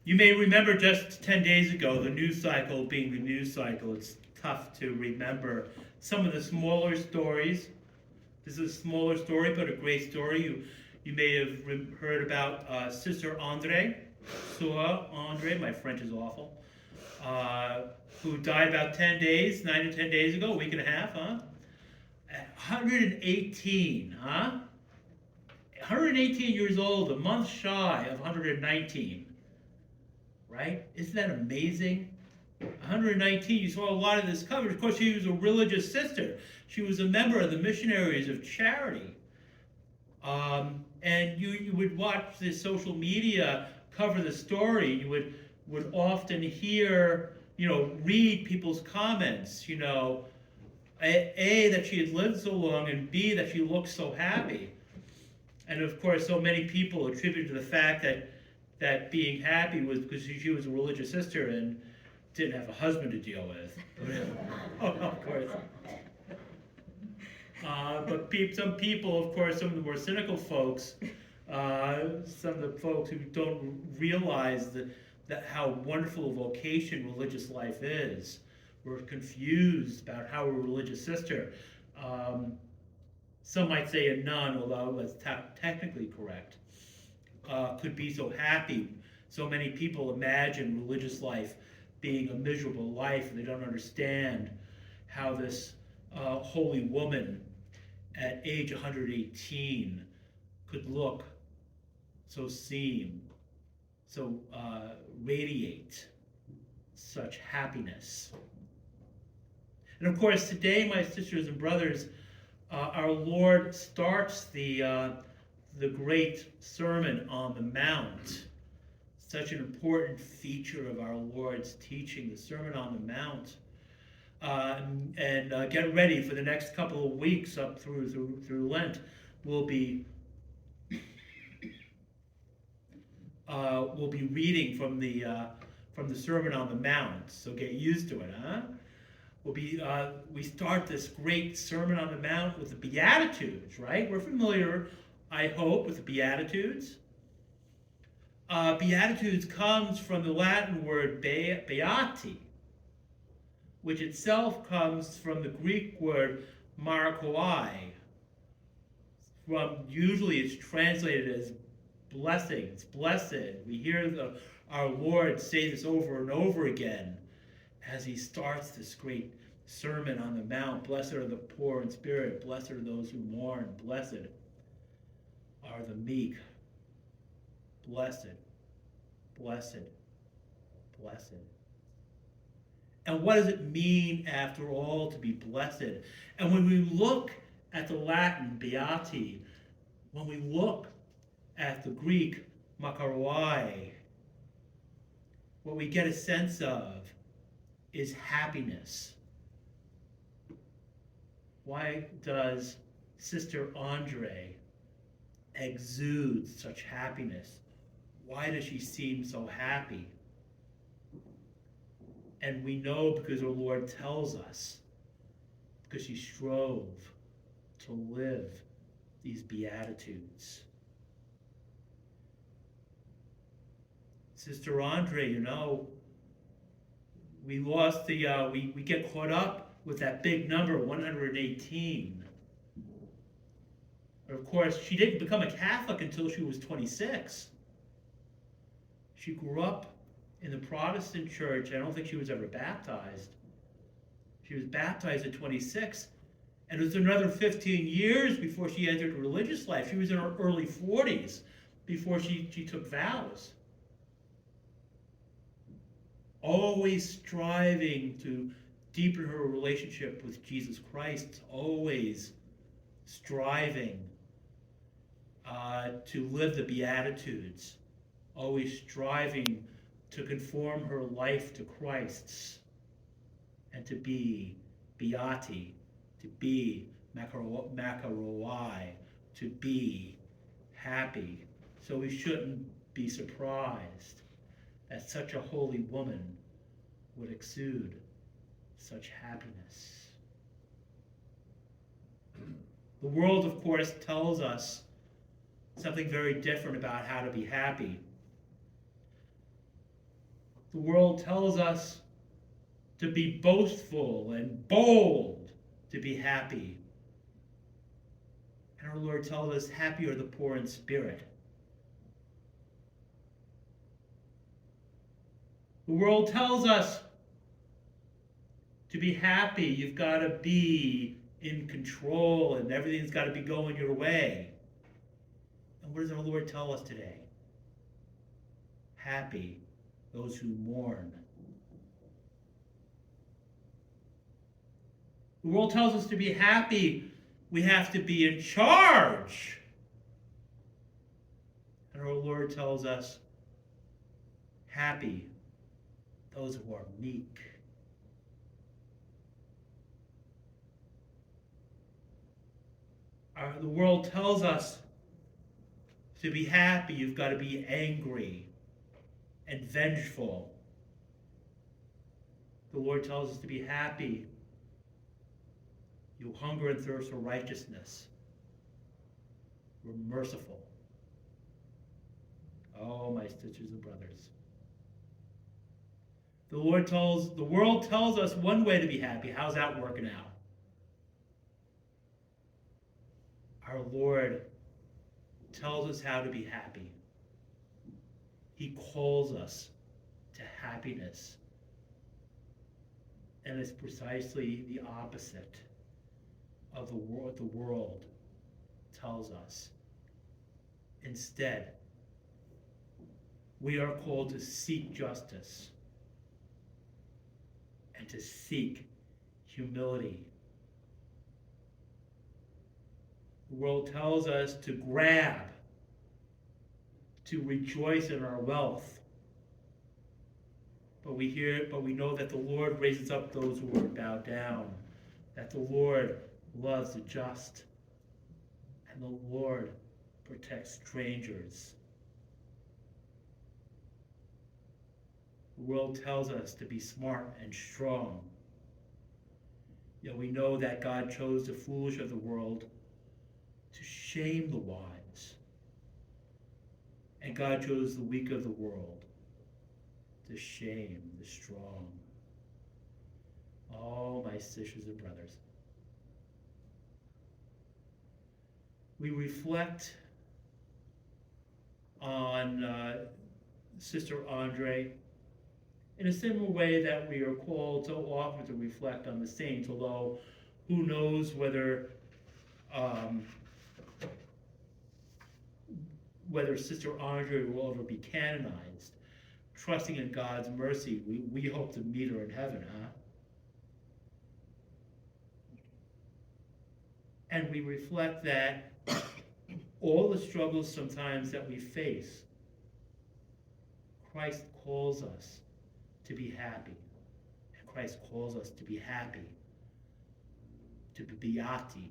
You may remember just 10 days ago, the news cycle being the news cycle, it's tough to remember some of the smaller stories. This is a smaller story, but a great story. You may have heard about Sister Andre, Sua Andre, my French is awful, who died about 10 days, 9 to 10 days ago, a week and a half, huh? 118, huh? 118 years old, a month shy of 119, right? Isn't that amazing? 119, you saw a lot of this coverage. Of course, she was a religious sister. She was a member of the Missionaries of Charity. And you would watch the social media cover the story. You would often hear, read people's comments, A, that she had lived so long, and B, that she looked so happy. And of course, so many people attributed to the fact that being happy was because she was a religious sister and didn't have a husband to deal with. Oh, of course. But some people, of course, some of the more cynical folks, some of the folks who don't realize that how wonderful a vocation religious life is, were confused about how a religious sister, some might say a nun, although that's technically correct, could be so happy. So many people imagine religious life being a miserable life, and they don't understand how this holy woman at age 118 could look, so seem, so radiate such happiness. And of course, today, my sisters and brothers, our Lord starts the great Sermon on the Mount. Such an important feature of our Lord's teaching, the Sermon on the Mount. And get ready for the next couple of weeks up through Lent. We'll be reading from the Sermon on the Mount. So get used to it, huh? We start this great Sermon on the Mount with the Beatitudes, right? We're familiar, I hope, with the Beatitudes. Beatitudes comes from the Latin word beati, which itself comes from the Greek word markoi. Usually it's translated as blessing. It's blessed. We hear our Lord say this over and over again as he starts this great Sermon on the Mount. Blessed are the poor in spirit. Blessed are those who mourn. Blessed are the meek. Blessed, blessed, blessed. And what does it mean, after all, to be blessed? And when we look at the Latin beati, when we look at the Greek makaroi, what we get a sense of is happiness. Why does Sister Andre exude such happiness? Why does she seem so happy? And we know because our Lord tells us, because she strove to live these Beatitudes. Sister Andre, we lost we get caught up with that big number, 118. Of course, she didn't become a Catholic until she was 26. She grew up in the Protestant church. I don't think she was ever baptized. She was baptized at 26. And it was another 15 years before she entered religious life. She was in her early 40s before she took vows. Always striving to deepen her relationship with Jesus Christ. Always striving to live the Beatitudes. Always striving to conform her life to Christ's and to be beati, to be makaroi, to be happy. So we shouldn't be surprised that such a holy woman would exude such happiness. The world, of course, tells us something very different about how to be happy. The world tells us to be boastful and bold, to be happy. And our Lord tells us, happy are the poor in spirit. The world tells us to be happy, you've got to be in control and everything's got to be going your way. And what does our Lord tell us today? Happy, those who mourn. The world tells us to be happy, we have to be in charge. And our Lord tells us, happy, those who are meek. The world tells us to be happy, you've got to be angry and vengeful. The Lord tells us to be happy. You hunger and thirst for righteousness. We're merciful. Oh, my sisters and brothers. The world tells us one way to be happy. How's that working out? Our Lord tells us how to be happy. He calls us to happiness. And it's precisely the opposite of what the world tells us. Instead, we are called to seek justice and to seek humility. The world tells us to grab, to rejoice in our wealth. But we know that the Lord raises up those who are bowed down, that the Lord loves the just, and the Lord protects strangers. The world tells us to be smart and strong. Yet we know that God chose the foolish of the world to shame the wise. And God chose the weak of the world to shame the strong. Oh, my sisters and brothers. We reflect on Sister Andre in a similar way that we are called so often to reflect on the saints, although who knows whether Sister Andre will ever be canonized. Trusting in God's mercy, we hope to meet her in heaven, huh? And we reflect that all the struggles sometimes that we face, Christ calls us to be happy. And Christ calls us to be happy, to be beati,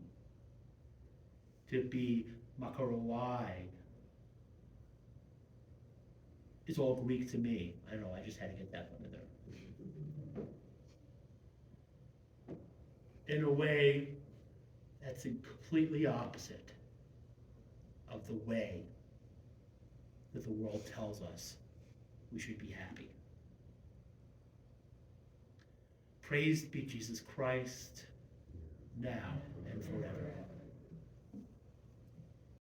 to be makaroi. It's all Greek to me. I don't know, I just had to get that one in there. In a way that's completely opposite of the way that the world tells us we should be happy. Praised be Jesus Christ, now and forever.